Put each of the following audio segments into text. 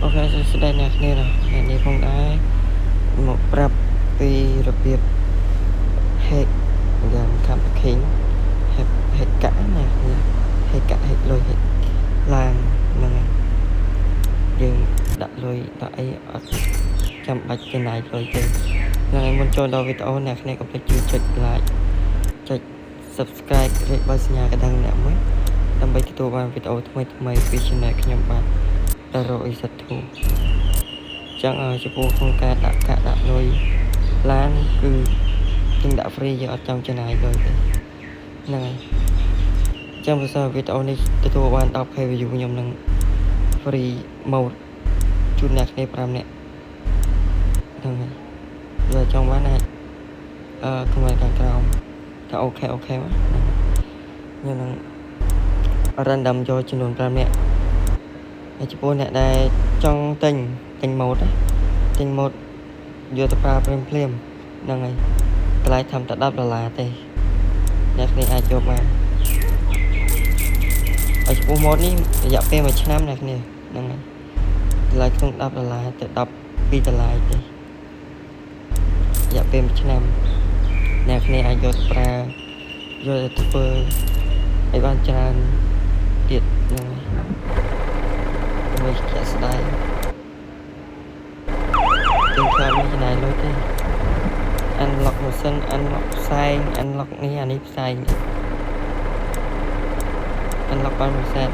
អូខេសួស្តីអ្នកគ្នានេះផងដែរមកប្រាប់ពីរបៀប hack យ៉ាង Camping hack កាក់ណាគ្នា hack កាក់ hack លុយ hack ឡានហ្នឹងហើយយើងដាក់លុយដាក់អីអត់ចាំបាច់ចំណាយលុយទេហ្នឹងហើយមុនចូលដល់វីដេអូអ្នកគ្នាកុំភ្លេចជួយចុច like ចុច subscribe ឬបើសញ្ញាកណ្ដឹងអ្នកមួយដើម្បីទទួលបានវីដេអូថ្មីពី channel ខ្ញុំបាទតារ៉ូអ៊ីសាធូចឹងចំពោះក្នុងការដាក់កាក់ដាក់លុយឡានគឺយើងដាក់ free យើងអត់ចង់ចំណាយលុយទេហ្នឹងហើយចឹងបើសិនវីដេអូនេះទទួលបាន 10k view ខ្ញុំនឹង free mode ជូនអ្នកគ្នា5នាក់ហ្នឹងហើយបើចង់បានអាចcommentខាងក្រោមថាអូខេមកខ្ញុំនឹង random យកចំនួន5នាក់ហើយចំពោះអ្នកដែលចង់ទិញ mode យកទៅប្រើភ្លាមហ្នឹងហើយតម្លៃធម្មតា$10ទេអ្នកគ្នាអាចយកបានហើយចំពោះ mode នេះរយៈពេល1ឆ្នាំអ្នកគ្នាហ្នឹងហើយតម្លៃក្នុង$10ទៅ$12ទេរយៈពេល1ឆ្នាំអ្នកគ្នាអាចយកទៅប្រើយកទៅធ្វើឲ្យបានច្រើនទៀតហ្នឹងហើយមួយជាក់ស្ដែងទាំងខ្លះមានចំណាយលុយទេ unlock ម៉ាស៊ីន unlock ផ្សែង unlock នេះអានេះផ្សែង unlock បានមួយសេត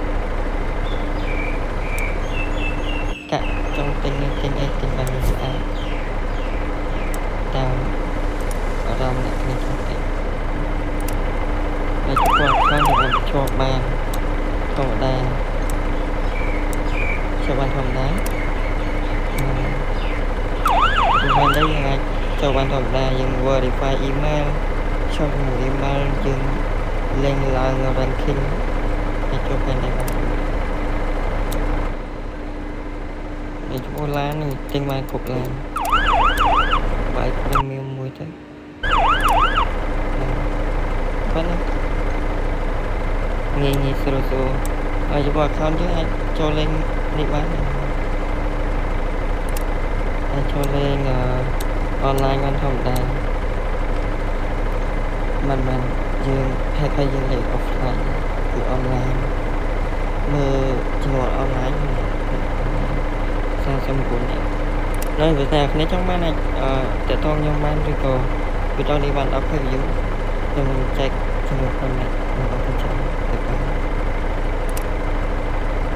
កាក់ចង់ទិញអីទិញបានស្អាតតាមអារម្មណ៍អ្នកគ្នាចង់ទិញហើយចំពោះ account យើងអាចជាប់បានធម្មតាជាប់បានធម្មតាបានđâyយើងអាចចូលបានធម្មតាយើង verify email ចុចមួយ email យើងលេងឡើង ranking ហើយចូលបានដែរបាទនេះចំពោះឡាននេះទិញបានគ្រប់ឡានបាយ premium មួយទៅប៉ុណ្ណឹងងាយស្រួលហើយចំពោះ account យើងអាចចូលលេងនេះបានអាចចូលលេងonline បានធម្មតាមិនយើង hack ហើយយើងលេង offline គឺ online មើលជំនួស online 39នាក់ហើយបើតែអ្នកចង់បានអាចតាក់ទងខ្ញុំបានឬក៏វីដេអូនេះបាន10k view ខ្ញុំនឹងចែកជំនួស5នាក់អរគុណច្រើន